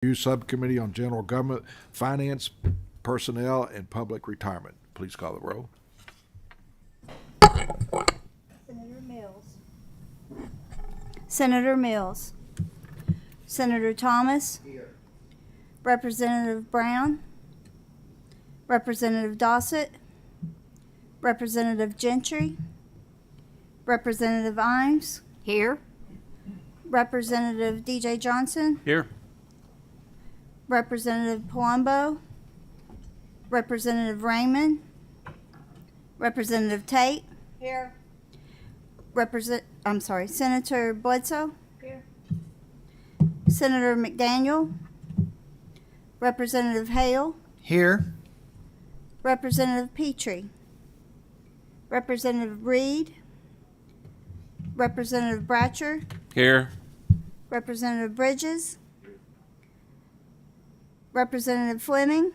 Subcommittee on General Government, Finance, Personnel, and Public Retirement. Please call the roll. Senator Mills. Senator Mills. Senator Thomas. Here. Representative Brown. Representative Dossett. Representative Gentry. Representative Imes. Here. Representative DJ Johnson. Here. Representative Palumbo. Representative Raymond. Representative Tate. Here. Senator Bledsoe. Here. Senator McDaniel. Representative Hale. Here. Representative Petrie. Representative Reed. Representative Bratcher. Here. Representative Bridges. Representative Fleming.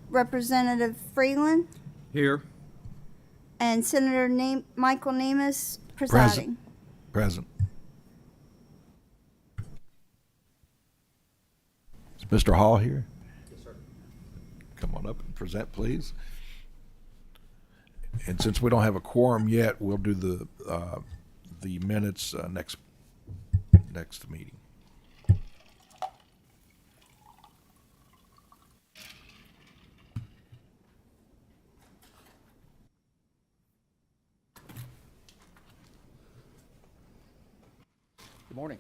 Representative Freeland. Here. And Senator Michael Nemus presiding. Present. Is Mr. Hall here? Yes, sir. Come on up and present, please. And since we don't have a quorum yet, we'll do the minutes next meeting. Good morning.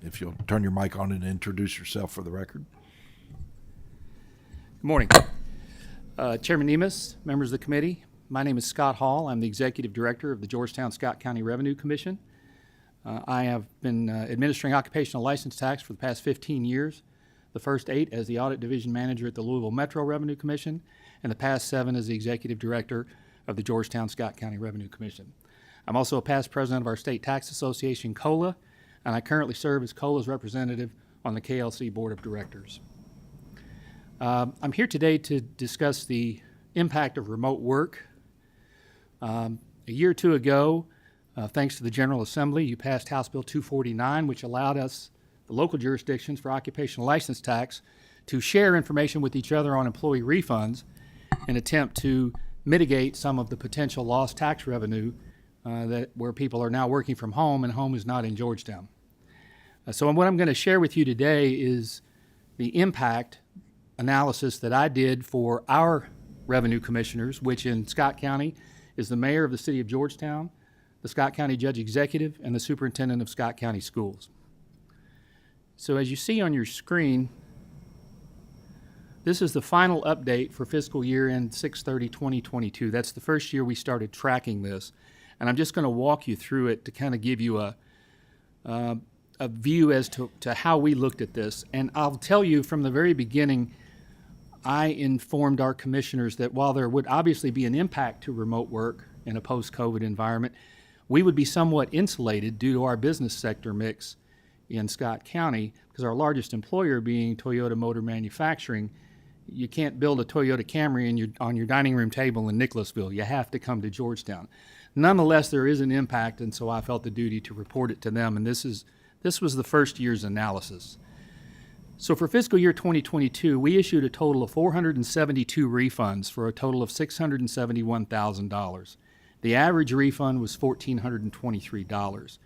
If you'll turn your mic on and introduce yourself for the record. Good morning. Chairman Nemus, members of the committee, my name is Scott Hall. I'm the Executive Director of the Georgetown-Scott County Revenue Commission. I have been administering occupational license tax for the past 15 years, the first 8 as the Audit Division Manager at the Louisville Metro Revenue Commission, and the past 7 as the Executive Director of the Georgetown-Scott County Revenue Commission. I'm also a past president of our State Tax Association, COLA, and I currently serve as COLA's representative on the KLC Board of Directors. I'm here today to discuss the impact of remote work. A year or two ago, thanks to the General Assembly, you passed House Bill 249, which allowed us, the local jurisdictions for occupational license tax, to share information with each other on employee refunds in an attempt to mitigate some of the potential lost tax revenue where people are now working from home and home is not in Georgetown. So what I'm going to share with you today is the impact analysis that I did for our revenue commissioners, which in Scott County is the mayor of the city of Georgetown, the Scott County Judge Executive, and the superintendent of Scott County Schools. So as you see on your screen, this is the final update for fiscal year end 6/30/2022. That's the first year we started tracking this. And I'm just going to walk you through it to kind of give you a view as to how we looked at this. And I'll tell you from the very beginning, I informed our commissioners that while there would obviously be an impact to remote work in a post-COVID environment, we would be somewhat insulated due to our business sector mix in Scott County, because our largest employer being Toyota Motor Manufacturing. You can't build a Toyota Camry on your dining room table in Nicholasville. You have to come to Georgetown. Nonetheless, there is an impact, and so I felt the duty to report it to them, and this was the first year's analysis. So for fiscal year 2022, we issued a total of 472 refunds for a total of $671,000. The average refund was $1,423.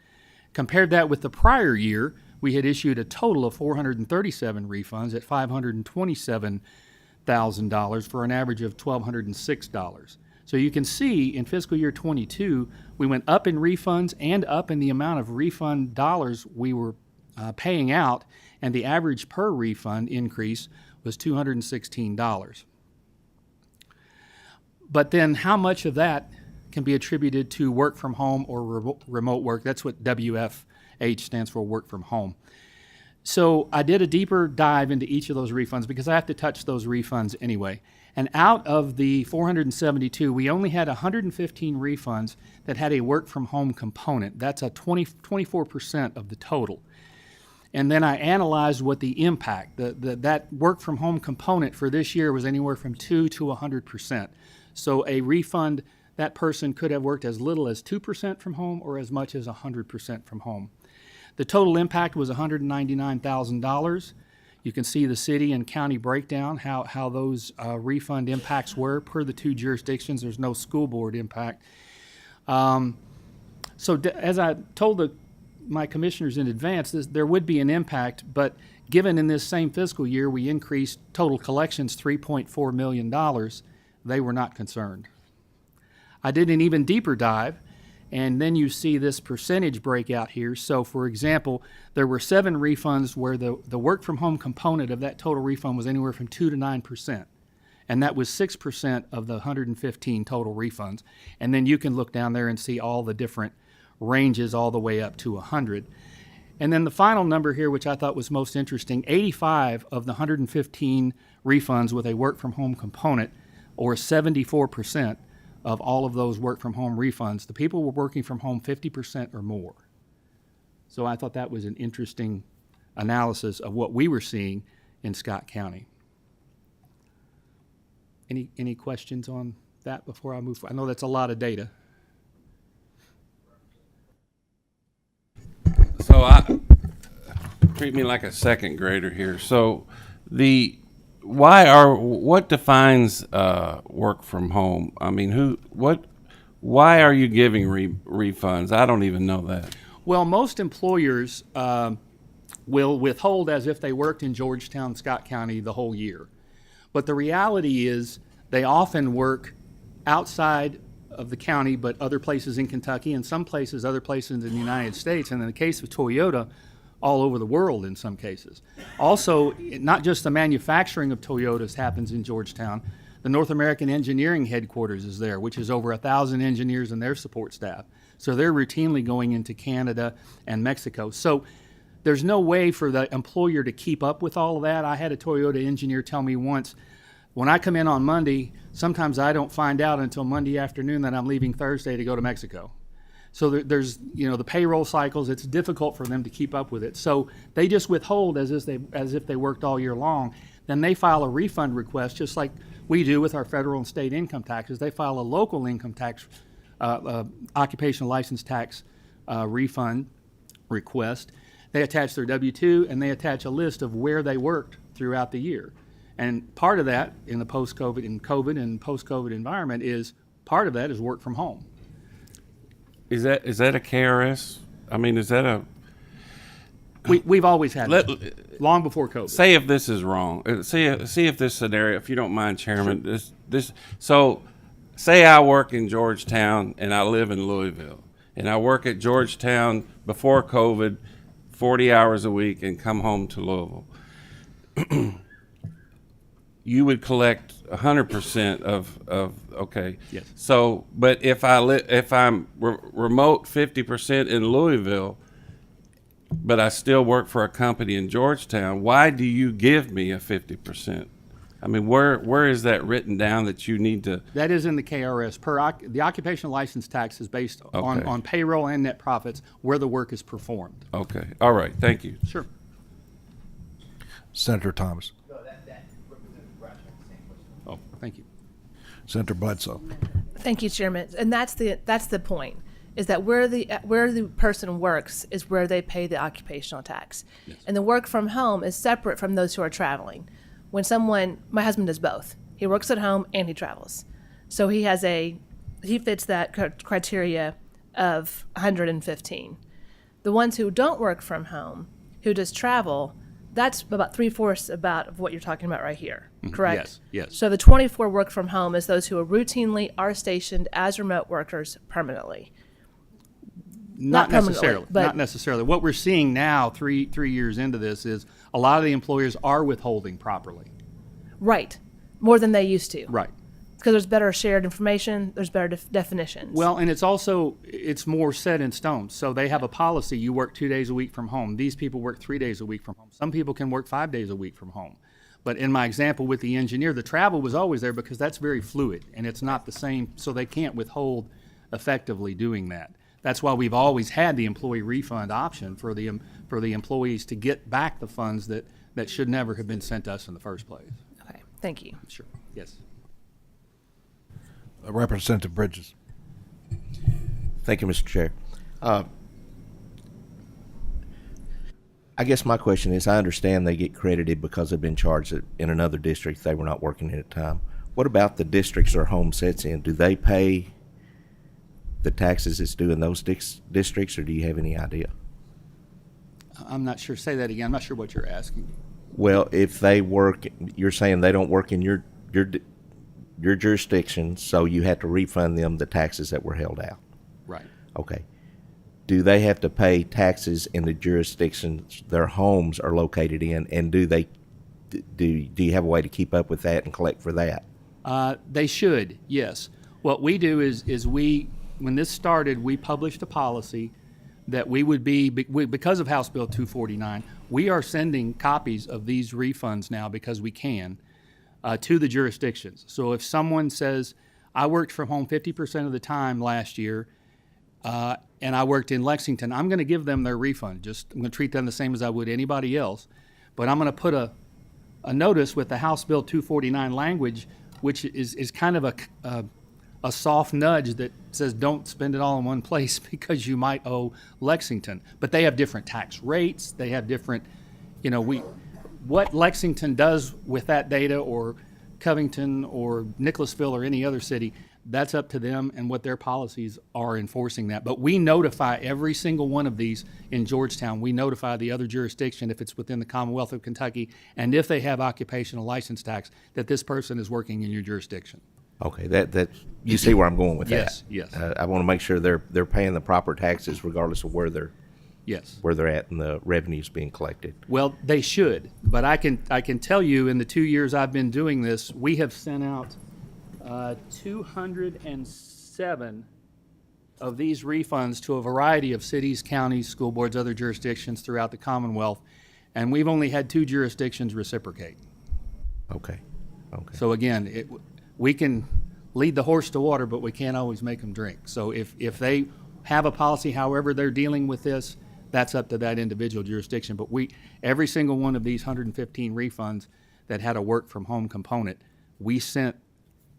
Compared that with the prior year, we had issued a total of 437 refunds at $527,000 for an average of $1,206. So you can see in fiscal year 22, we went up in refunds and up in the amount of refund dollars we were paying out, and the average per refund increase was $216. But then how much of that can be attributed to work from home or remote work? That's what WFH stands for, work from home. So I did a deeper dive into each of those refunds because I have to touch those refunds anyway. And out of the 472, we only had 115 refunds that had a work from home component. That's a 24% of the total. And then I analyzed what the impact, that work from home component for this year was anywhere from 2 to 100%. So a refund that person could have worked as little as 2% from home or as much as 100% from home. The total impact was $199,000. You can see the city and county breakdown, how those refund impacts were per the two jurisdictions. There's no school board impact. As I told my commissioners in advance, there would be an impact, but given in this same fiscal year we increased total collections $3.4 million, they were not concerned. I did an even deeper dive, and then you see this percentage breakout here. So, for example, there were 7 refunds where the work from home component of that total refund was anywhere from 2 to 9%. And that was 6% of the 115 total refunds. And then you can look down there and see all the different ranges all the way up to 100. And then the final number here, which I thought was most interesting, 85 of the 115 refunds with a work from home component, or 74%, of all of those work from home refunds, the people were working from home 50% or more. So I thought that was an interesting analysis of what we were seeing in Scott County. Any questions on that before I move? I know that's a lot of data. So treat me like a second grader here. So what defines work from home? I mean, why are you giving refunds? I don't even know that. Well, most employers will withhold as if they worked in Georgetown, Scott County the whole year. But the reality is they often work outside of the county, but other places in Kentucky, and some places, other places in the United States, and in the case of Toyota, all over the world in some cases. Also, not just the manufacturing of Toyotas happens in Georgetown. The North American Engineering Headquarters is there, which is over 1,000 engineers and their support staff. So they're routinely going into Canada and Mexico. So there's no way for the employer to keep up with all of that. I had a Toyota engineer tell me once, when I come in on Monday, sometimes I don't find out until Monday afternoon that I'm leaving Thursday to go to Mexico. So there's, the payroll cycles, it's difficult for them to keep up with it. So they just withhold as if they worked all year long. Then they file a refund request, just like we do with our federal and state income taxes. They file a local income tax, occupational license tax refund request. They attach their W-2 and they attach a list of where they worked throughout the year. And part of that in the post-COVID and post-COVID environment is work from home. Is that a KRS? I mean, is that a? We've always had that, long before COVID. Say if this is wrong. See if this scenario, if you don't mind, Chairman. Sure. So, say I work in Georgetown and I live in Louisville, and I work at Georgetown before COVID, 40 hours a week, and come home to Louisville. You would collect 100% of okay. Yes. So, but if I'm remote 50% in Louisville, but I still work for a company in Georgetown, why do you give me a 50%? I mean, where is that written down that you need to? That is in the KRS. The occupational license tax is based on payroll and net profits where the work is performed. Okay. All right. Thank you. Sure. Senator Thomas. Oh, thank you. Senator Bledsoe. Thank you, Chairman. And that's the point, is that where the person works is where they pay the occupational tax. Yes. And the work from home is separate from those who are traveling. My husband does both. He works at home and he travels. So he fits that criteria of 115. The ones who don't work from home, who just travel, that's about 3/4 of what you're talking about right here, correct? Yes, yes. So the 24 work from home is those who are routinely stationed as remote workers permanently. Not permanently, necessarily. but- Not necessarily. What we're seeing now, three years into this, is a lot of the employers are withholding properly. Right, more than they used to. Right. Because there's better shared information, there's better definitions. Well, and it's more set in stone. So they have a policy, you work 2 days a week from home. These people work 3 days a week from home. Some people can work 5 days a week from home. But in my example with the engineer, the travel was always there because that's very fluid and it's not the same, so they can't withhold effectively doing that. That's why we've always had the employee refund option for the employees to get back the funds that should never have been sent to us in the first place. Okay, thank you. Sure. Yes. Representative Bridges. Thank you, Mr. Chair. I guess my question is, I understand they get credited because they've been charged in another district they were not working in at the time. What about the districts their home sits in? Do they pay the taxes it's due in those districts, or do you have any idea? I'm not sure. Say that again. I'm not sure what you're asking. Well, if they work, you're saying they don't work in your jurisdiction, so you have to refund them the taxes that were held out. Right. Okay. Do they have to pay taxes in the jurisdictions their homes are located in, and do you have a way to keep up with that and collect for that? They should, yes. What we do is when this started, we published a policy that we would because of House Bill 249, we are sending copies of these refunds now because we can to the jurisdictions. So if someone says, I worked from home 50% of the time last year, and I worked in Lexington, I'm going to give them their refund. I'm going to treat them the same as I would anybody else. But I'm going to put a notice with the House Bill 249 language, which is kind of a soft nudge that says don't spend it all in one place because you might owe Lexington. But they have different tax rates. They have different, what Lexington does with that data, or Covington or Nicholasville or any other city, that's up to them and what their policies are enforcing that. But we notify every single one of these in Georgetown. We notify the other jurisdiction if it's within the Commonwealth of Kentucky, and if they have occupational license tax, that this person is working in your jurisdiction. Okay, that you see where I'm going with Yes, that. yes. I want to make sure they're paying the proper taxes regardless of where they're Yes. at and the revenues being collected. Well, they should, but I can tell you, in the 2 years I've been doing this, we have sent out 207 of these refunds to a variety of cities, counties, school boards, other jurisdictions throughout the Commonwealth, and we've only had 2 jurisdictions reciprocate. Okay. So again, we can lead the horse to water, but we can't always make them drink. So if they have a policy, however they're dealing with this, that's up to that individual jurisdiction. But every single one of these 115 refunds that had a work from home component, we sent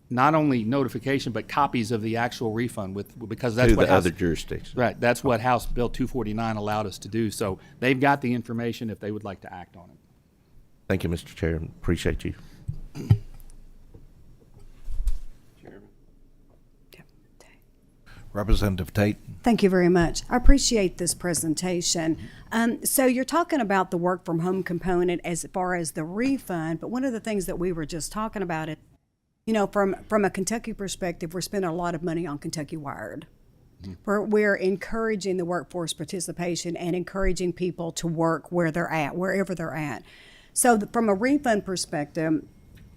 not only notification but copies of the actual refund because that's To what the other jurisdictions. Right, that's what House Bill 249 allowed us to do. So they've got the information if they would like to act on it. Thank you, Mr. Chair. Appreciate you. Representative Tate. Thank you very much. I appreciate this presentation. So you're talking about the work from home component as far as the refund, but one of the things that we were just talking about is, from a Kentucky perspective, we're spending a lot of money on Kentucky Wired. We're encouraging the workforce participation and encouraging people to work where they're at, wherever they're at. So from a refund perspective,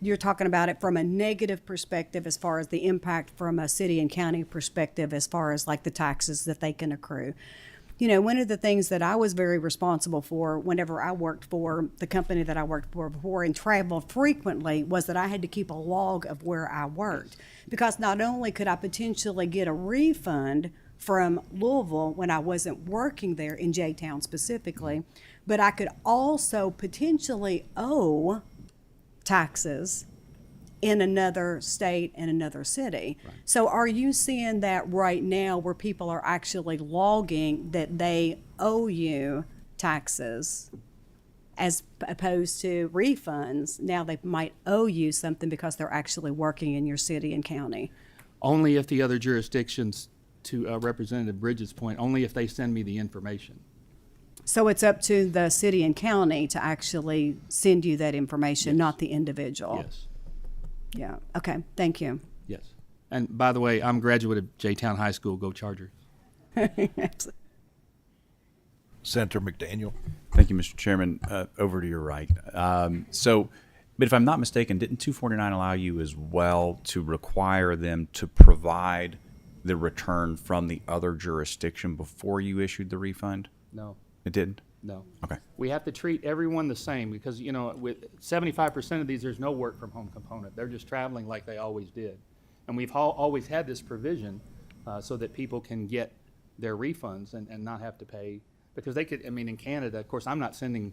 you're talking about it from a negative perspective as far as the impact from a city and county perspective as far as like the taxes that they can accrue. One of the things that I was very responsible for whenever I worked for the company that I worked for before and traveled frequently was that I had to keep a log of where I worked, because not only could I potentially get a refund from Louisville when I wasn't working there in J-Town specifically, but I could also potentially owe taxes in another state and another city. Right. So are you seeing that right now where people are actually logging that they owe you taxes as opposed to refunds? Now they might owe you something because they're actually working in your city and county. Only if the other jurisdictions, to Representative Bridges' point, only if they send me the information. So it's up to the city and county to actually send you that information, Yes. Not the individual. Yes. Yeah. Okay. Thank you. Yes. And by the way, I'm a graduate of J-Town High School. Go Chargers. Senator McDaniel. Thank you, Mr. Chairman. Over to your right. But if I'm not mistaken, didn't 249 allow you as well to require them to provide the return from the other jurisdiction before you issued the refund? No. It didn't? No. Okay. We have to treat everyone the same because, with 75% of these, there's no work from home component. They're just traveling like they always did. And we've always had this provision so that people can get their refunds and not have to pay. Because they could, in Canada, of course, I'm not sending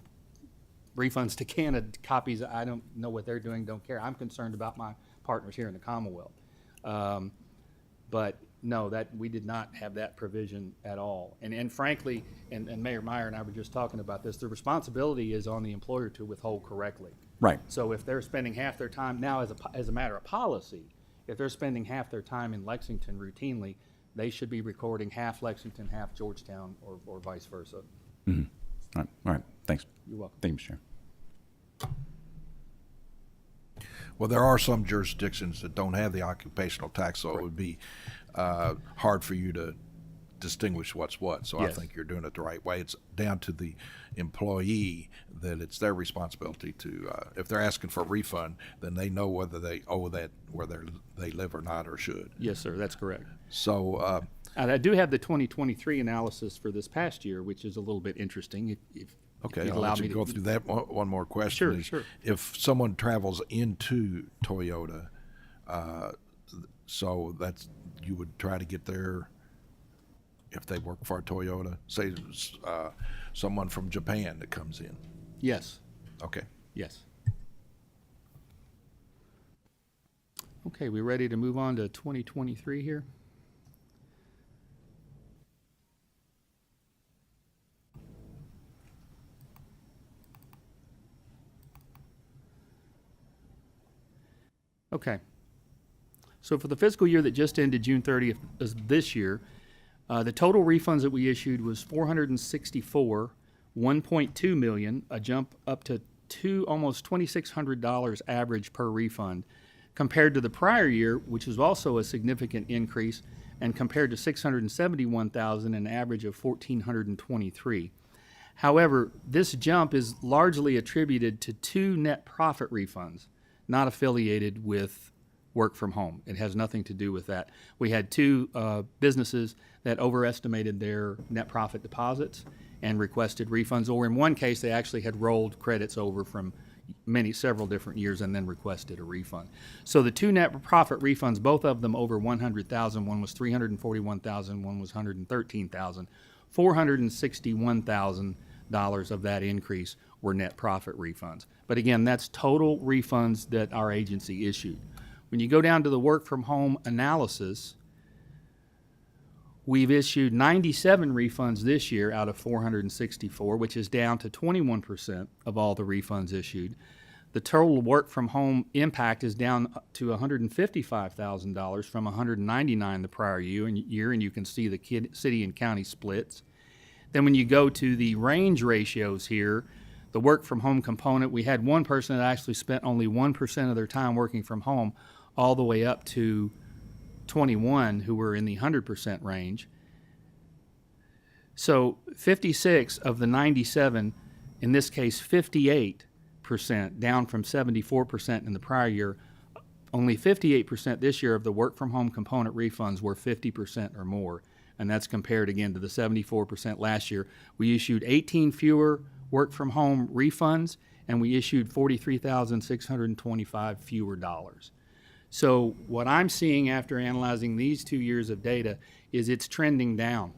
refunds to Canada, copies. I don't know what they're doing, don't care. I'm concerned about my partners here in the Commonwealth. But No, that, we did not have that provision at all. And frankly, and Mayor Meyer and I were just talking about this, the responsibility is on the employer to withhold correctly. Right. So if they're spending half their time, now as a matter of policy, if they're spending half their time in Lexington routinely, they should be recording half Lexington, half Georgetown, or vice versa. All right. Thanks. You're welcome. Thank you, Mr. Chair. Well, there are some jurisdictions that don't have the occupational tax, so it would be hard for you to distinguish what's what. So I Yes. think you're doing it the right way. It's down to the employee that it's their responsibility to, if they're asking for a refund, then they know whether they owe that where they live or not, or should. Yes, sir, that's correct. So, And I do have the 2023 analysis for this past year, which is a little bit interesting. If okay, you'd I'll allow let me you to go through that. One more question. Sure, is, sure. If someone travels into Toyota, so that's, you would try to get there, if they work for Toyota, say someone from Japan that comes in. Yes, Okay. yes. Okay, we ready to move on to 2023 here? Okay. So for the fiscal year that just ended June 30th of this year, the total refunds that we issued was 464, 1.2 million, a jump up to almost $2,600 average per refund, compared to the prior year, which was also a significant increase, and compared to 671,000, an average of 1,423. However, this jump is largely attributed to 2 net profit refunds, not affiliated with work from home. It has nothing to do with that. We had 2 businesses that overestimated their net profit deposits and requested refunds, or in one case, they actually had rolled credits over from several different years and then requested a refund. So the 2 net profit refunds, both of them over 100,000, one was 341,000, one was 113,000. $461,000 of that increase were net profit refunds. But again, that's total refunds that our agency issued. When you go down to the work from home analysis, we've issued 97 refunds this year out of 464, which is down to 21% of all the refunds issued. The total work from home impact is down to $155,000 from $199 the prior year, and you can see the city and county splits. Then when you go to the range ratios here, the work from home component, we had one person that actually spent only 1% of their time working from home, all the way up to 21 who were in the 100% range. So 56 of the 97, in this case 58%, down from 74% in the prior year. Only 58% this year of the work from home component refunds were 50% or more, and that's compared again to the 74% last year. We issued 18 fewer work from home refunds, and we issued $43,625 fewer dollars. So what I'm seeing after analyzing these 2 years of data is it's trending down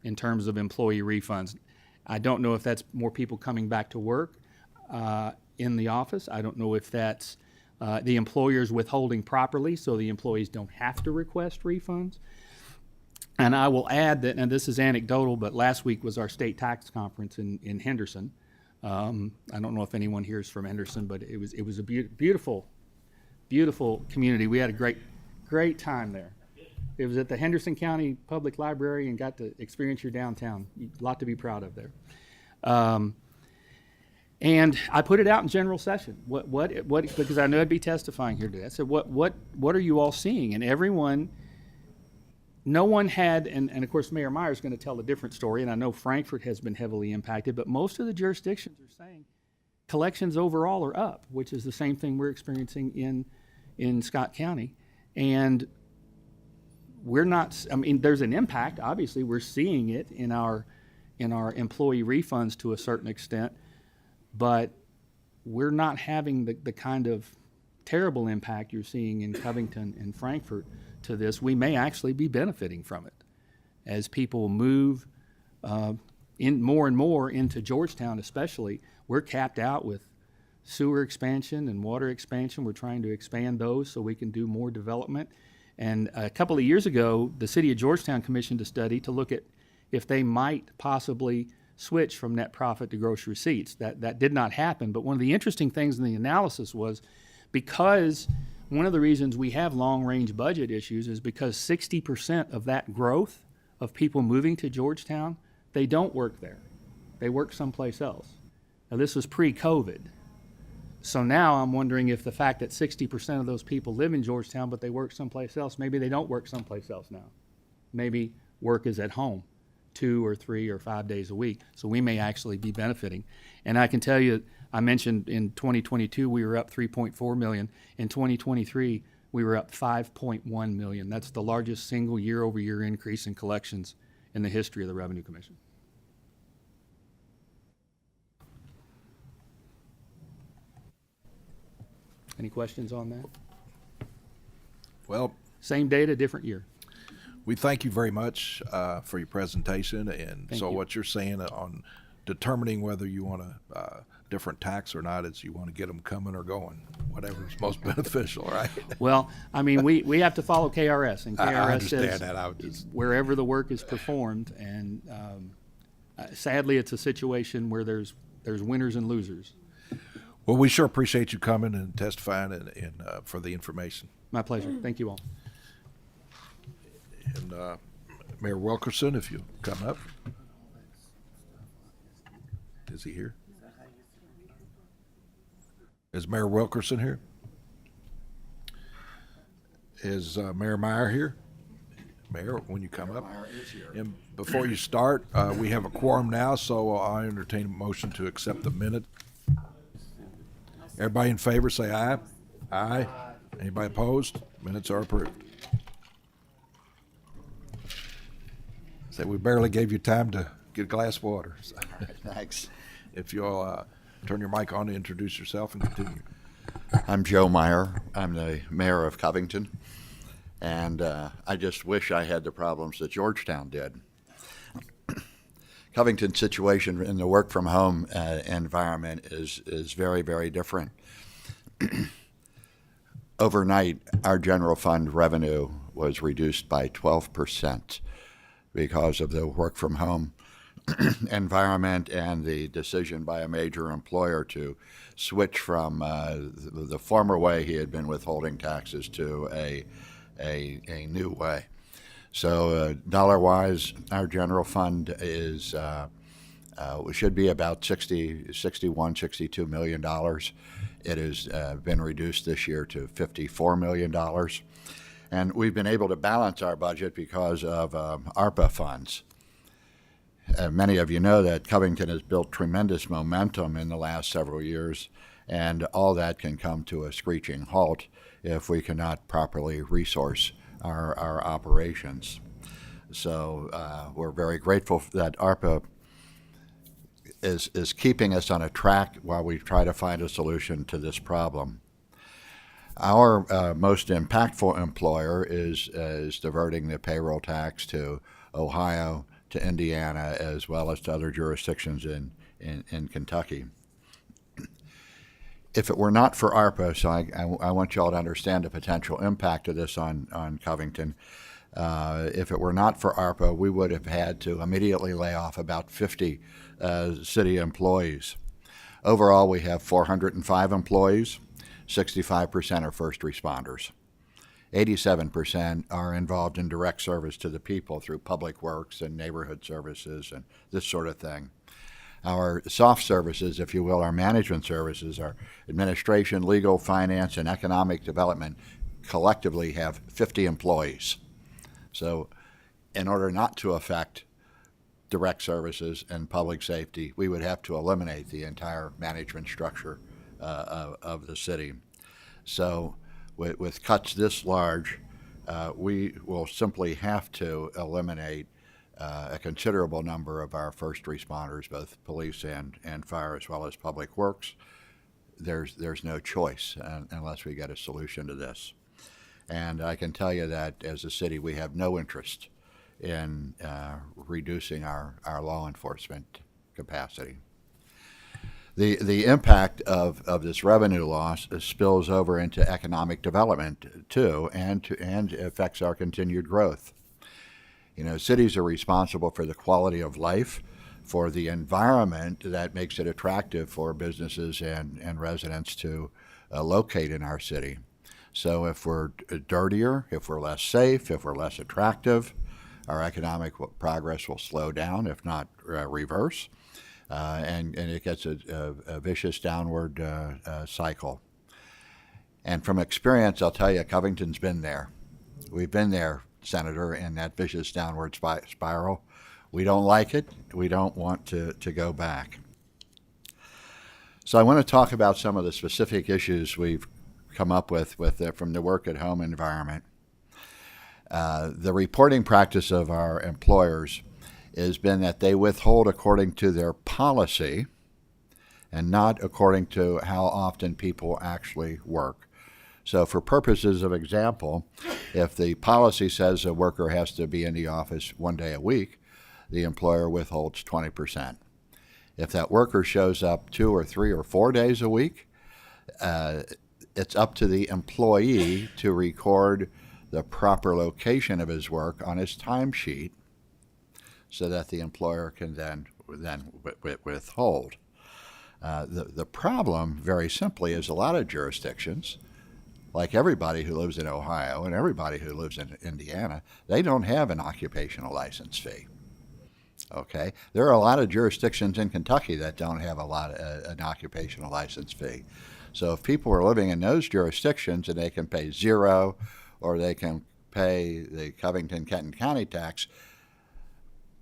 in terms of employee refunds. I don't know if that's more people coming back to work in the office. I don't know if that's the employers withholding properly so the employees don't have to request refunds. And I will add that, and this is anecdotal, but last week was our state tax conference in Henderson. I don't know if anyone here is from Henderson, but it was a beautiful community. We had a great time there. It was at the Henderson County Public Library and got to experience your downtown. A lot to be proud of there. And I put it out in general session. What because I know I'd be testifying here today. I said, what are you all seeing? And no one had, and of course Mayor Meyer is going to tell a different story, and I know Frankfurt has been heavily impacted, but most of the jurisdictions are saying collections overall are up, which is the same thing we're experiencing in Scott County. And we're not, I mean, there's an impact, obviously, we're seeing it in our employee refunds to a certain extent, but we're not having the kind of terrible impact you're seeing in Covington and Frankfurt to this. We may actually be benefiting from it as people move in more and more into Georgetown especially. We're capped out with sewer expansion and water expansion. We're trying to expand those so we can do more development. And a couple of years ago, the city of Georgetown commissioned a study to look at if they might possibly switch from net profit to gross receipts. That did not happen, but one of the interesting things in the analysis was because one of the reasons we have long-range budget issues is because 60% of that growth of people moving to Georgetown, they don't work there. They work someplace else. Now, this was pre-COVID. So now I'm wondering if the fact that 60% of those people live in Georgetown, but they work someplace else, maybe they don't work someplace else now. Maybe work is at home 2 or 3 or 5 days a week. So we may actually be benefiting. And I can tell you, I mentioned in 2022 we were up 3.4 million. In 2023 we were up 5.1 million. That's the largest single year-over-year increase in collections in the history of the Revenue Commission. Any questions on that? Well, Same data, different year. we thank you very much for your presentation. And Thank so you. what you're saying on determining whether you want a different tax or not is you want to get them coming or going, whatever's most beneficial, right? Well, I mean, we have to follow KRS, and I KRS understand says that. I would just, wherever the work is performed, and sadly, it's a situation where there's winners and losers. well, we sure appreciate you coming and testifying and for the information. My pleasure. Thank you all. And Mayor Wilkerson, if you come up. Is he here? Is Mayor Wilkerson here? Is Mayor Meyer here? Mayor, when you come up. And before you start, we have a quorum now, so I entertain a motion to accept the minute. Everybody in favor, say aye. Aye. Anybody opposed? Minutes are approved. Say, we barely gave you time to get a glass of water. So, Thanks. if you'll turn your mic on to introduce yourself and continue. I'm Joe Meyer. I'm the mayor of Covington, and I just wish I had the problems that Georgetown did. Covington's situation in the work from home environment is very, very different. Overnight, our general fund revenue was reduced by 12% because of the work from home environment and the decision by a major employer to switch from the former way he had been withholding taxes to a new way. So dollar-wise, our general fund is should be about $61-62 million. It has been reduced this year to $54 million. And we've been able to balance our budget because of ARPA funds. Many of you know that Covington has built tremendous momentum in the last several years, and all that can come to a screeching halt if we cannot properly resource our operations. So we're very grateful that ARPA is keeping us on a track while we try to find a solution to this problem. Our most impactful employer is diverting the payroll tax to Ohio, to Indiana, as well as to other jurisdictions in Kentucky. If it were not for ARPA, so I want you all to understand the potential impact of this on Covington. If it were not for ARPA, we would have had to immediately lay off about 50 city employees. Overall, we have 405 employees. 65% are first responders. 87% are involved in direct service to the people through public works and neighborhood services and this sort of thing. Our soft services, if you will, our management services, our administration, legal, finance, and economic development collectively have 50 employees. So in order not to affect direct services and public safety, we would have to eliminate the entire management structure of the city. So with cuts this large, we will simply have to eliminate a considerable number of our first responders, both police and fire, as well as public works. There's no choice unless we get a solution to this. And I can tell you that as a city, we have no interest in reducing our law enforcement capacity. The impact of this revenue loss spills over into economic development too, and affects our continued growth. You know, cities are responsible for the quality of life, for the environment that makes it attractive for businesses and residents to locate in our city. So if we're dirtier, if we're less safe, if we're less attractive, our economic progress will slow down, if not reverse, and it gets a vicious downward cycle. And from experience, I'll tell you, Covington's been there. We've been there, Senator, in that vicious downward spiral. We don't like it. We don't want to go back. So I want to talk about some of the specific issues we've come up with from the work at home environment. The reporting practice of our employers has been that they withhold according to their policy and not according to how often people actually work. So for purposes of example, if the policy says a worker has to be in the office 1 day a week, the employer withholds 20%. If that worker shows up 2 or 3 or 4 days a week, it's up to the employee to record the proper location of his work on his timesheet so that the employer can then withhold. The problem, very simply, is a lot of jurisdictions, like everybody who lives in Ohio and everybody who lives in Indiana, they don't have an occupational license fee. Okay, there are a lot of jurisdictions in Kentucky that don't have an occupational license fee. So if people are living in those jurisdictions and they can pay zero, or they can pay the Covington-Kenton County tax,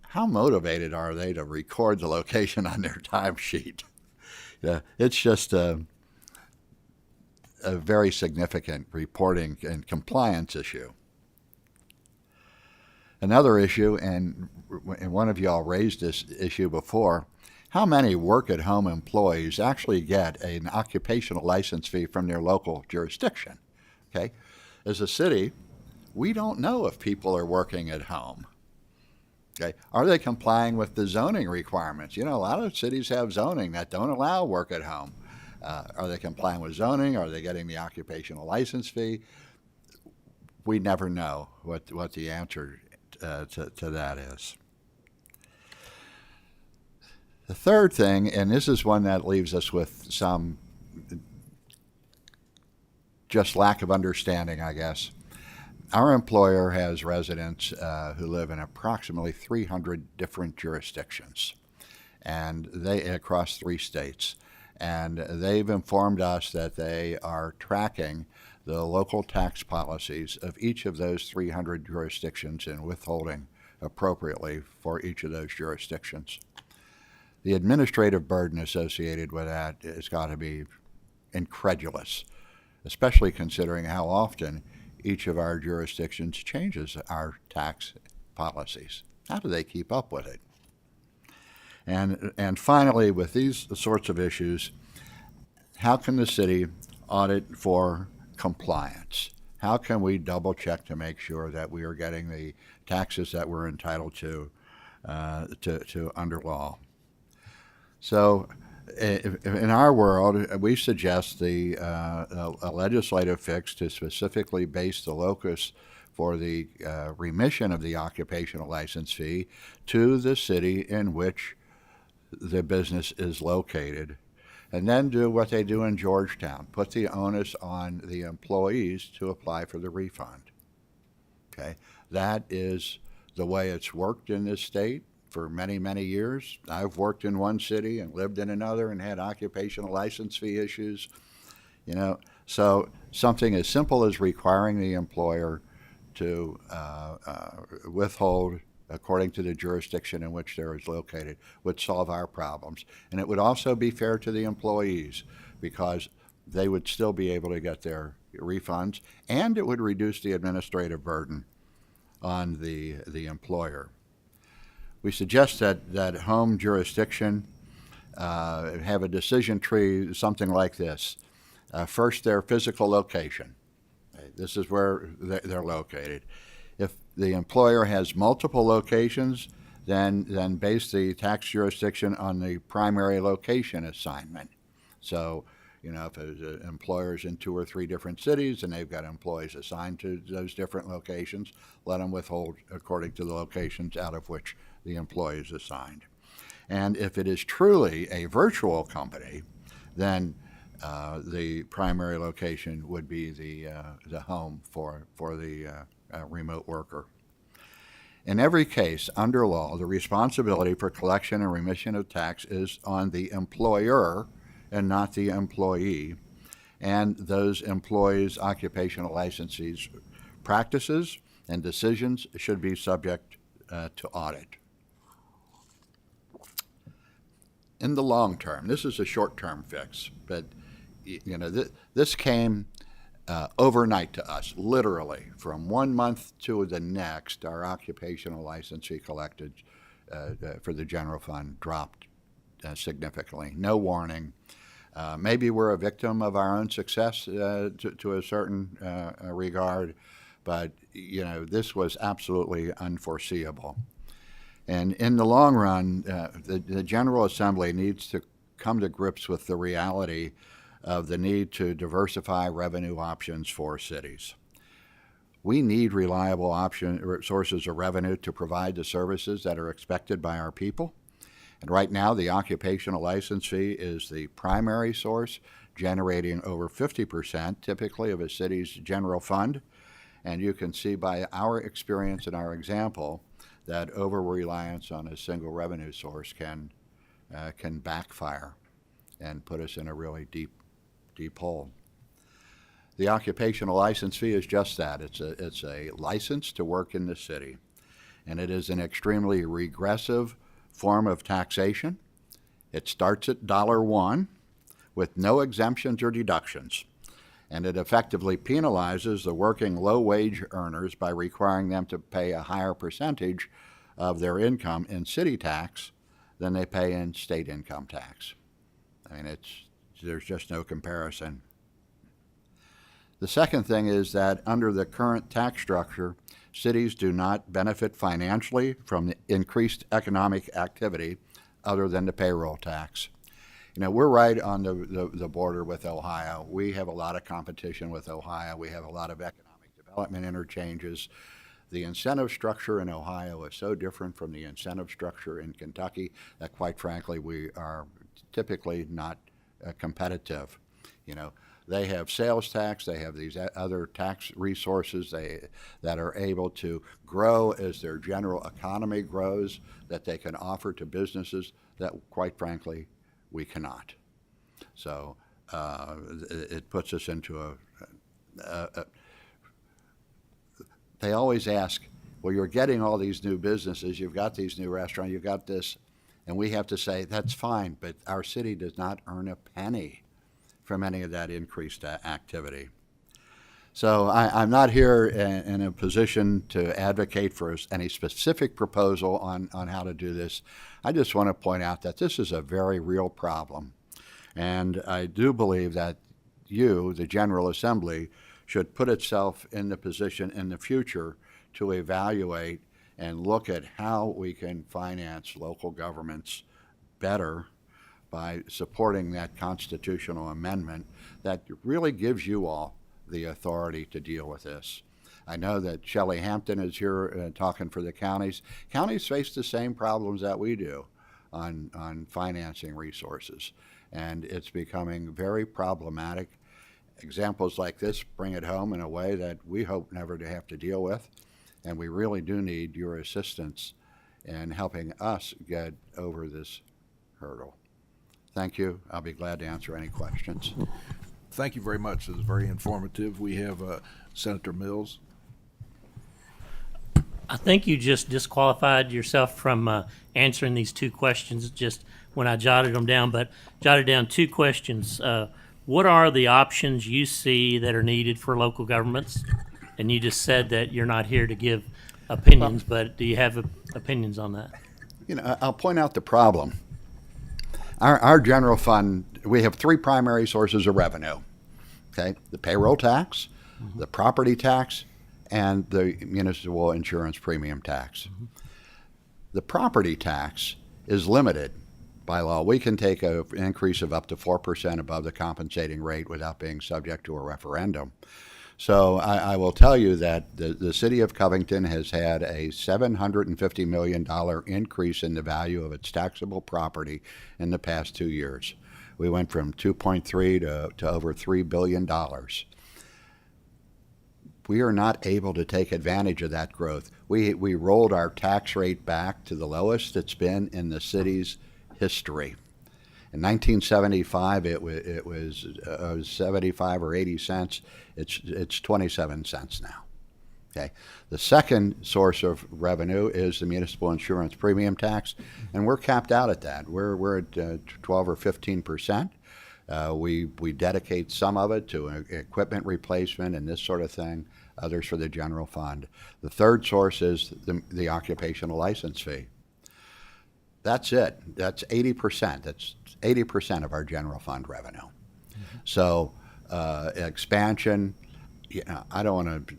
how motivated are they to record the location on their timesheet? Yeah, it's just a very significant reporting and compliance issue. Another issue, and one of y'all raised this issue before, how many work-at-home employees actually get an occupational license fee from their local jurisdiction? Okay, as a city, we don't know if people are working at home. Okay, are they complying with the zoning requirements? You know, a lot of cities have zoning that don't allow work at home. Are they complying with zoning? Are they getting the occupational license fee? We never know what the answer to that is. The third thing, and this is one that leaves us with some just lack of understanding, I guess. Our employer has residents who live in approximately 300 different jurisdictions, and they across 3 states. And they've informed us that they are tracking the local tax policies of each of those 300 jurisdictions and withholding appropriately for each of those jurisdictions. The administrative burden associated with that has got to be incredulous, especially considering how often each of our jurisdictions changes our tax policies. How do they keep up with it? And finally, with these sorts of issues, how can the city audit for compliance? How can we double check to make sure that we are getting the taxes that we're entitled to under law? So in our world, we suggest a legislative fix to specifically base the locus for the remission of the occupational license fee to the city in which the business is located, and then do what they do in Georgetown, put the onus on the employees to apply for the refund. Okay, that is the way it's worked in this state for many, many years. I've worked in one city and lived in another and had occupational license fee issues. You know, so something as simple as requiring the employer to withhold according to the jurisdiction in which there is located would solve our problems. And it would also be fair to the employees because they would still be able to get their refunds, and it would reduce the administrative burden on the employer. We suggest that home jurisdiction have a decision tree, something like this. First, their physical location. This is where they're located. If the employer has multiple locations, then base the tax jurisdiction on the primary location assignment. So, if there's employers in 2 or 3 different cities and they've got employees assigned to those different locations, let them withhold according to the locations out of which the employee is assigned. And if it is truly a virtual company, then the primary location would be the home for the remote worker. In every case, under law, the responsibility for collection and remission of tax is on the employer and not the employee, and those employees' occupational licensees' practices and decisions should be subject to audit. In the long term, this is a short-term fix, but this came overnight to us, literally. From 1 month to the next, our occupational license fee collected for the general fund dropped significantly. No warning. Maybe we're a victim of our own success to a certain regard, but this was absolutely unforeseeable. And in the long run, the General Assembly needs to come to grips with the reality of the need to diversify revenue options for cities. We need reliable sources of revenue to provide the services that are expected by our people. And right now, the occupational license fee is the primary source, generating over 50% typically of a city's general fund. And you can see by our experience and our example that over-reliance on a single revenue source can backfire and put us in a really deep hole. The occupational license fee is just that. It's a license to work in the city, and it is an extremely regressive form of taxation. It starts at $1 with no exemptions or deductions, and it effectively penalizes the working low-wage earners by requiring them to pay a higher percentage of their income in city tax than they pay in state income tax. I mean, there's just no comparison. The second thing is that under the current tax structure, cities do not benefit financially from the increased economic activity other than the payroll tax. We're right on the border with Ohio. We have a lot of competition with Ohio. We have a lot of economic development interchanges. The incentive structure in Ohio is so different from the incentive structure in Kentucky that, quite frankly, we are typically not competitive. They have sales tax, they have these other tax resources that are able to grow as their general economy grows, that they can offer to businesses that, quite frankly, we cannot. So it puts us into they always ask, well, you're getting all these new businesses, you've got these new restaurants, you've got this, and we have to say, that's fine, but our city does not earn a penny from any of that increased activity. So I'm not here in a position to advocate for any specific proposal on how to do this. I just want to point out that this is a very real problem. And I do believe that you, the General Assembly, should put itself in the position in the future to evaluate and look at how we can finance local governments better by supporting that constitutional amendment that really gives you all the authority to deal with this. I know that Shelley Hampton is here talking for the counties. Counties face the same problems that we do on financing resources, and it's becoming very problematic. Examples like this bring it home in a way that we hope never to have to deal with, and we really do need your assistance in helping us get over this hurdle. Thank you. I'll be glad to answer any questions. Thank you very much. It was very informative. We have Senator Mills. I think you just disqualified yourself from answering these 2 questions just when I jotted them down, but jotted down 2 questions. What are the options you see that are needed for local governments? And you just said that you're not here to give opinions, but do you have opinions on that? I'll point out the problem. Our general fund, we have 3 primary sources of revenue. Okay, the payroll tax, the property tax, and the municipal insurance premium tax. The property tax is limited by law. We can take an increase of up to 4% above the compensating rate without being subject to a referendum. So I will tell you that the city of Covington has had a $750 million increase in the value of its taxable property in the past 2 years. We went from 2.3 to over $3 billion. We are not able to take advantage of that growth. We rolled our tax rate back to the lowest it's been in the city's history. In 1975, it was 75 or 80 cents. It's 27 cents now. Okay. The second source of revenue is the municipal insurance premium tax, and we're capped out at that. We're at 12 or 15%. We dedicate some of it to equipment replacement and this sort of thing, others for the general fund. The third source is the occupational license fee. That's it. That's 80%. That's 80% of our general fund revenue. Mm-hmm. So expansion, I don't want to.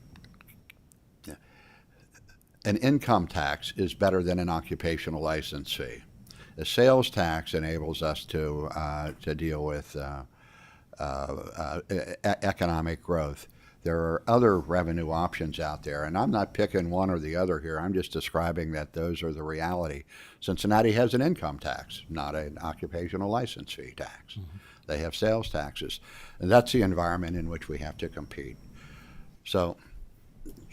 An income tax is better than an occupational license fee. The sales tax enables us to deal with economic growth. There are other revenue options out there, and I'm not picking one or the other here. I'm just describing that those are the reality. Cincinnati has an income tax, not an occupational license fee tax. Mm-hmm. They have sales taxes, and that's the environment in which we have to compete. So,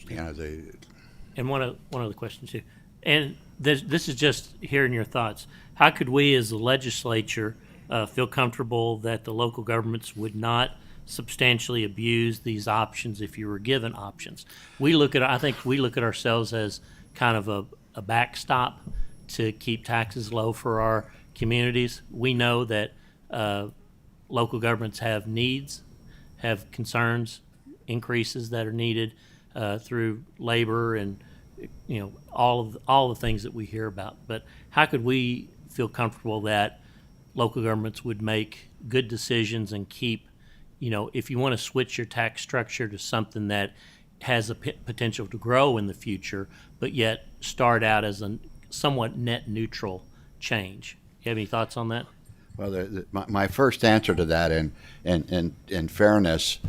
And one other question too, and this is just hearing your thoughts. How could we, as the legislature, feel comfortable that the local governments would not substantially abuse these options if you were given options? I think we look at ourselves as kind of a backstop to keep taxes low for our communities. We know that local governments have needs, have concerns, increases that are needed through labor and all the things that we hear about. But how could we feel comfortable that local governments would make good decisions and keep, if you want to switch your tax structure to something that has a potential to grow in the future, but yet start out as a somewhat net neutral change? You have any thoughts on that? Well, my first answer to that, in fairness,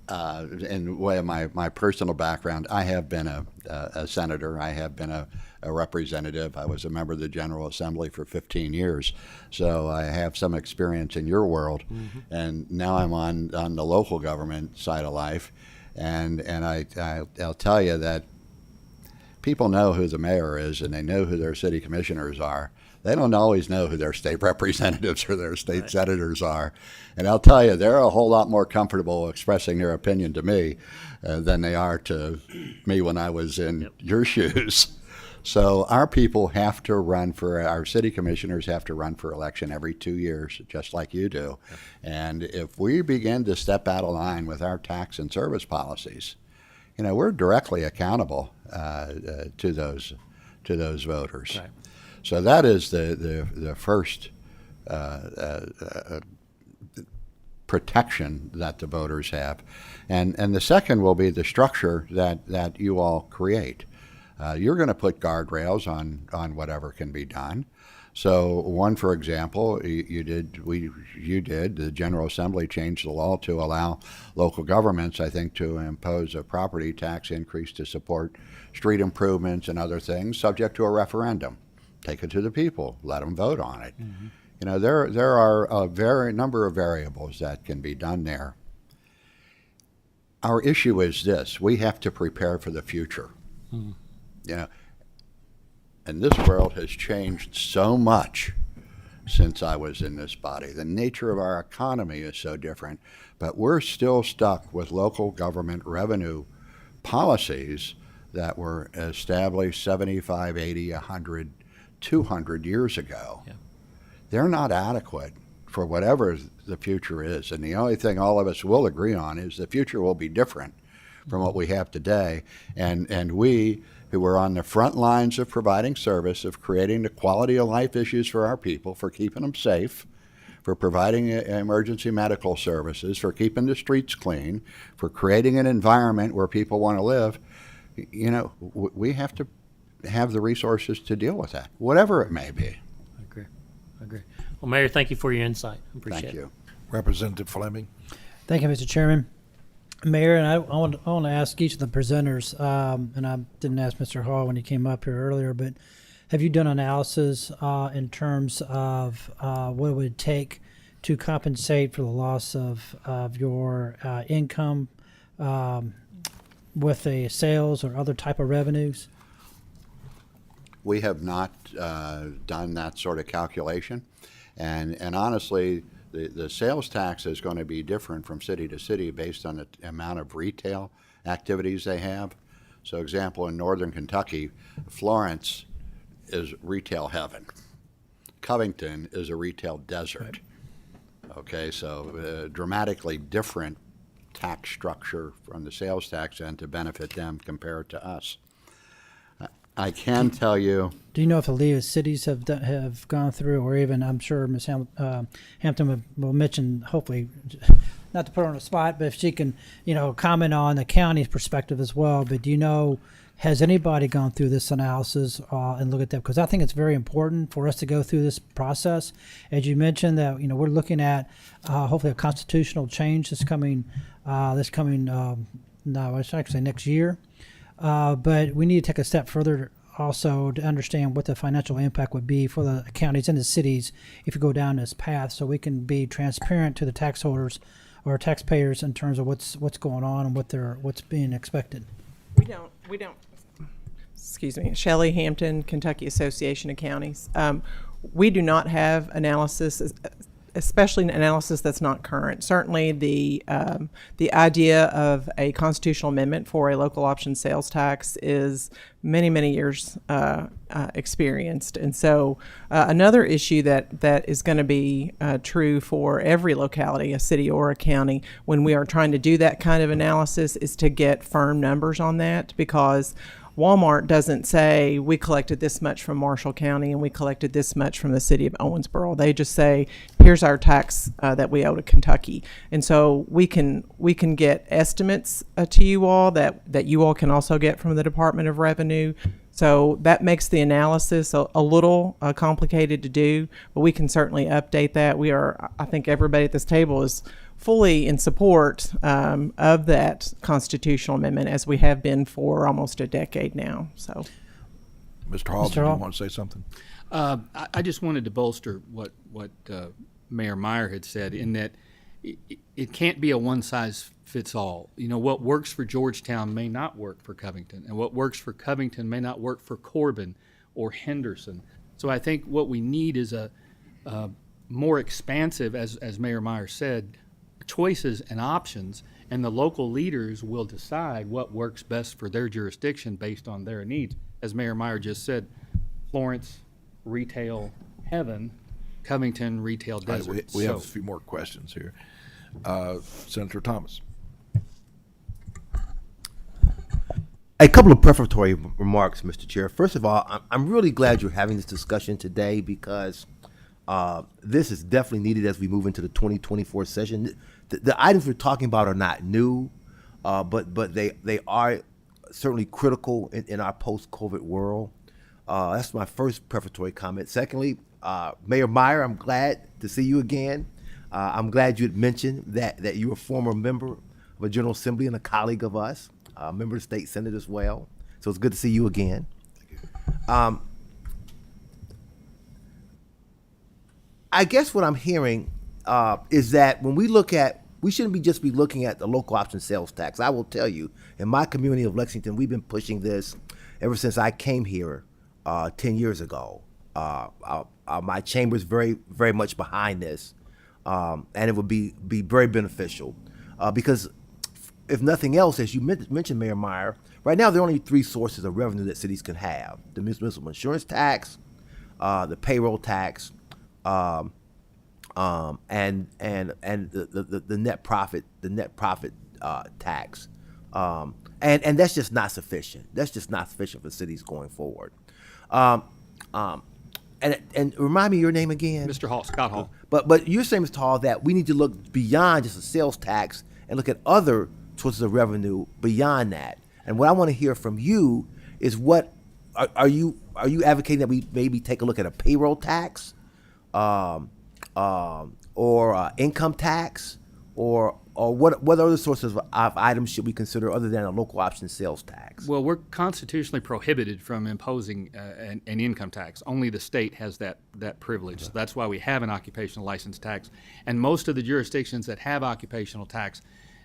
in way of my personal background, I have been a senator. I have been a representative. I was a member of the General Assembly for 15 years, so I have some experience in your world. Mm-hmm. And now I'm on the local government side of life, and I'll tell you that people know who the mayor is, and they know who their city commissioners are. They don't always know who their state representatives or their state senators are. And I'll tell you, they're a whole lot more comfortable expressing their opinion to me than they are to me when I was in your shoes. So our people have to run our city commissioners have to run for election every 2 years, just like you do. Yep. And if we begin to step out of line with our tax and service policies, we're directly accountable to those voters. Right. So that is the first protection that the voters have, and the second will be the structure that you all create. You're going to put guardrails on whatever can be done. So one, for example, you did. The General Assembly changed the law to allow local governments, I think, to impose a property tax increase to support street improvements and other things, subject to a referendum. Take it to the people. Let them vote on it. Mm-hmm. There are a number of variables that can be done there. Our issue is this: we have to prepare for the future. Mm-hmm. And this world has changed so much since I was in this body. The nature of our economy is so different, but we're still stuck with local government revenue policies that were established 75, 80, 100, 200 years ago. Yeah. They're not adequate for whatever the future is. And the only thing all of us will agree on is the future will be different from what we have today. And we, who are on the front lines of providing service, of creating the quality of life issues for our people, for keeping them safe, for providing emergency medical services, for keeping the streets clean, for creating an environment where people want to live, we have to have the resources to deal with that, whatever it may be. I agree. I agree. Well, Mayor, thank you for your insight. I appreciate Thank it. you. Representative Fleming. Thank you, Mr. Chairman. Mayor, and I want to ask each of the presenters, and I didn't ask Mr. Hall when he came up here earlier, but have you done analysis in terms of what it would take to compensate for the loss of your income with the sales or other type of revenues? We have not done that sort of calculation, and honestly, the sales tax is going to be different from city to city based on the amount of retail activities they have. So, example, in northern Kentucky, Florence is retail heaven. Covington is a retail desert. Right. Okay, so dramatically different tax structure from the sales tax and to benefit them compared to us. I can tell you. Do you know if the League of Cities have gone through, or even I'm sure Ms. Hampton will mention, hopefully, not to put her on the spot, but if she can, comment on the county's perspective as well. But do you know, has anybody gone through this analysis and look at that? Because I think it's very important for us to go through this process. As you mentioned, that we're looking at hopefully a constitutional change that's coming. No, it's actually next year. But we need to take a step further also to understand what the financial impact would be for the counties and the cities if you go down this path, so we can be transparent to the tax holders or taxpayers in terms of what's going on and what's being expected. We don't. Excuse me, Shelley Hampton, Kentucky Association of Counties. We do not have analysis, especially an analysis that's not current. Certainly, the idea of a constitutional amendment for a local option sales tax is many years experienced, and so another issue that is going to be true for every locality, a city or a county, when we are trying to do that kind of analysis, is to get firm numbers on that, because Walmart doesn't say we collected this much from Marshall County and we collected this much from the city of Owensboro. They just say, here's our tax that we owe to Kentucky. And so we can get estimates to you all that you all can also get from the Department of Revenue. So that makes the analysis a little complicated to do, but we can certainly update that. I think everybody at this table is fully in support of that constitutional amendment, as we have been for almost a decade now. So, Mr. Hall, do you want to say something? I just wanted to bolster what Mayor Meyer had said, in that it can't be a one-size-fits-all. What works for Georgetown may not work for Covington, and what works for Covington may not work for Corbin or Henderson. So I think what we need is a more expansive, as Mayor Meyer said, choices and options, and the local leaders will decide what works best for their jurisdiction based on their needs. As Mayor Meyer just said, Florence, retail heaven; Covington, retail desert. Right, we have a few more questions here. Senator Thomas. A couple of prefatory remarks, Mr. Chair. First of all, I'm really glad you're having this discussion today, because this is definitely needed as we move into the 2024 session. The items we're talking about are not new, but they are certainly critical in our post-COVID world. That's my first prefatory comment. Secondly, Mayor Meyer, I'm glad to see you again. I'm glad you had mentioned that you're a former member of a General Assembly and a colleague of us, a member of the State Senate as well. So it's good to see you again. I guess what I'm hearing is that when we shouldn't just be looking at the local option sales tax. I will tell you, in my community of Lexington, we've been pushing this ever since I came here 10 years ago. My chamber is very, very much behind this, and it would be very beneficial because, if nothing else, as you mentioned, Mayor Meyer, right now there are only three sources of revenue that cities can have: the municipal insurance tax, the payroll tax, and the net profit tax, and that's just not sufficient. That's just not sufficient for cities going forward. And remind me your name again, Mr. Hall, Scott Hall. But you're saying, Mr. Hall, that we need to look beyond just a sales tax and look at other sources of revenue beyond that. And what I want to hear from you is what are you advocating that we maybe take a look at a payroll tax, or income tax, or what other sources of items should we consider other than a local option sales tax? Well, we're constitutionally prohibited from imposing an income tax. Only the state has that privilege. So that's why we have an occupational license tax. And most of the jurisdictions that have occupational tax,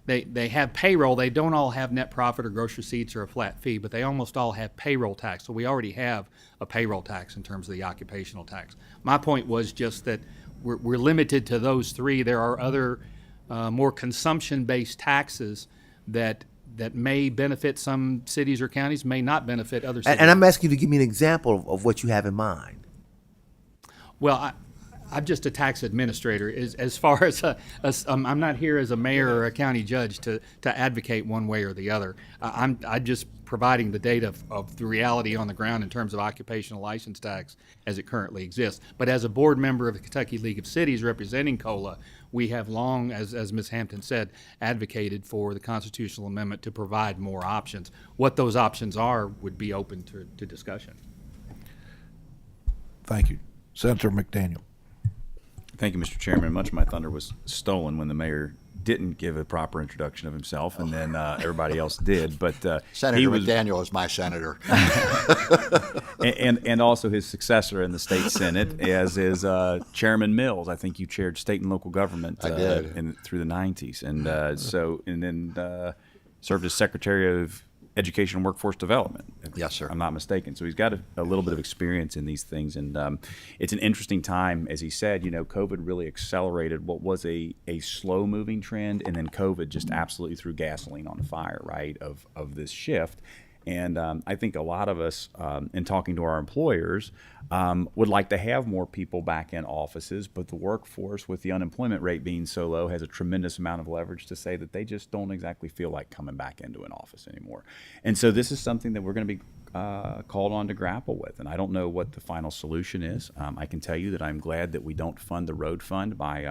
they have payroll. They don't all have net profit or gross receipts or a flat fee, but they almost all have payroll tax. So we already have a payroll tax in terms of the occupational tax. My point was just that we're limited to those three. There are other more consumption-based taxes that may benefit some cities or counties, may not benefit other cities. And I'm asking you to give me an example of what you have in mind. Well, I'm just a tax administrator. As far as I'm not here as a mayor or a county judge to advocate one way or the other. I'm just providing the data of the reality on the ground in terms of occupational license tax as it currently exists. But as a board member of the Kentucky League of Cities representing COLA, we have long, as Ms. Hampton said, advocated for the constitutional amendment to provide more options. What those options are would be open to discussion. Thank you. Senator McDaniel. Thank you, Mr. Chairman. Much of my thunder was stolen when the mayor didn't give a proper introduction of himself, and then everybody else did. But Senator McDaniel is my senator. and also his successor in the state senate, as is Chairman Mills. I think you chaired state and local government I did. through the 90s, and then served as Secretary of Education and Workforce Development. Yes, sir. I'm not mistaken. So he's got a little bit of experience in these things, and it's an interesting time. As he said, COVID really accelerated what was a slow-moving trend, and then COVID just absolutely threw gasoline on the fire, right, of this shift. And I think a lot of us, in talking to our employers, would like to have more people back in offices, but the workforce, with the unemployment rate being so low, has a tremendous amount of leverage to say that they just don't exactly feel like coming back into an office anymore. And so this is something that we're going to be called on to grapple with. And I don't know what the final solution is. I can tell you that I'm glad that we don't fund the road fund by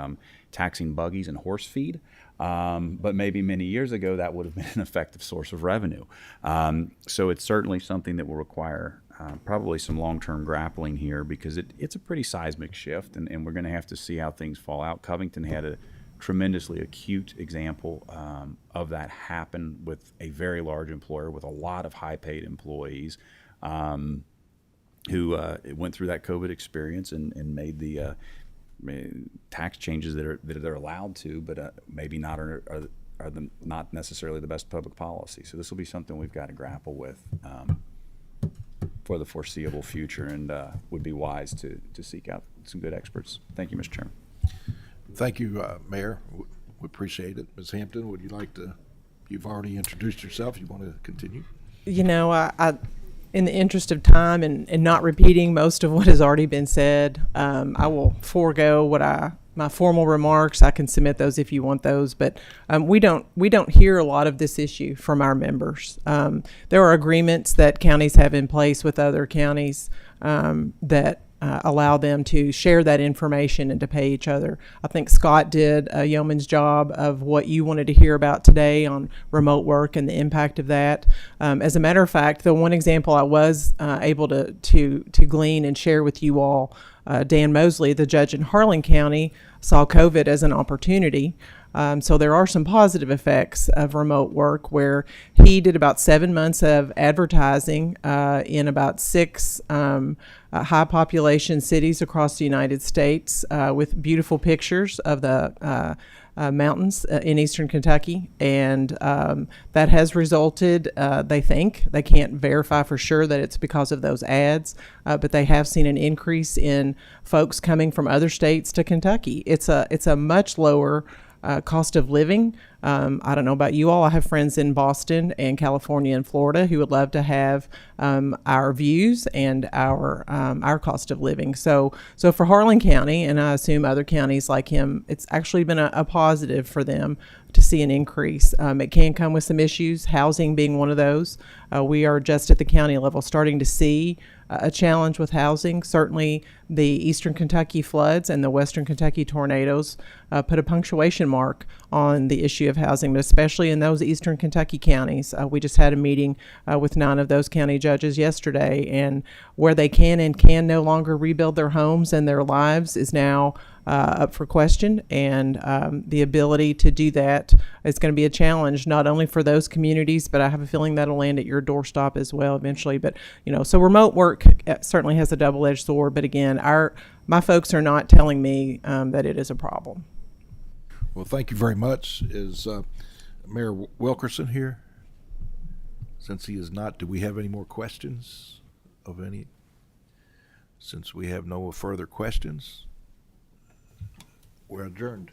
taxing buggies and horse feed. But maybe many years ago that would have been an effective source of revenue. So it's certainly something that will require probably some long-term grappling here, because it's a pretty seismic shift, and we're going to have to see how things fall out. Covington had a tremendously acute example of that happen with a very large employer with a lot of high-paid employees who went through that COVID experience and made the tax changes that they're allowed to, but maybe not are not necessarily the best public policy. So this will be something we've got to grapple with for the foreseeable future, and would be wise to seek out some good experts. Thank you, Mr. Chairman. Thank you, Mayor. We appreciate it. Ms. Hampton, would you like to? You've already introduced yourself. You want to continue? I in the interest of time and not repeating most of what has already been said, I will forego my formal remarks. I can submit those if you want those, but we don't hear a lot of this issue from our members. There are agreements that counties have in place with other counties that allow them to share that information and to pay each other. I think Scott did a yeoman's job of what you wanted to hear about today on remote work and the impact of that. As a matter of fact, the one example I was able to glean and share with you all, Dan Mosley, the judge in Harlan County, saw COVID as an opportunity. So there are some positive effects of remote work, where he did about 7 months of advertising in about 6 high population cities across the United States with beautiful pictures of the mountains in eastern Kentucky. And that has resulted, they think, they can't verify for sure that it's because of those ads, but they have seen an increase in folks coming from other states to Kentucky. It's a much lower cost of living. I don't know about you all. I have friends in Boston and California and Florida who would love to have our views and our cost of living. So for Harlan County, and I assume other counties like him, it's actually been a positive for them to see an increase. It can come with some issues, housing being one of those. We are just at the county level starting to see a challenge with housing. Certainly, the Eastern Kentucky floods and the Western Kentucky tornadoes put a punctuation mark on the issue of housing, but especially in those Eastern Kentucky counties. We just had a meeting with 9 of those county judges yesterday, and where they can no longer rebuild their homes and their lives is now up for question, and the ability to do that is going to be a challenge not only for those communities, but I have a feeling that'll land at your doorstep as well eventually. But so remote work certainly has a double-edged sword. But again, my folks are not telling me that it is a problem. Well, thank you very much. Is Mayor Wilkerson here? Since he is not, do we have any more questions of any? Since we have no further questions, we're adjourned.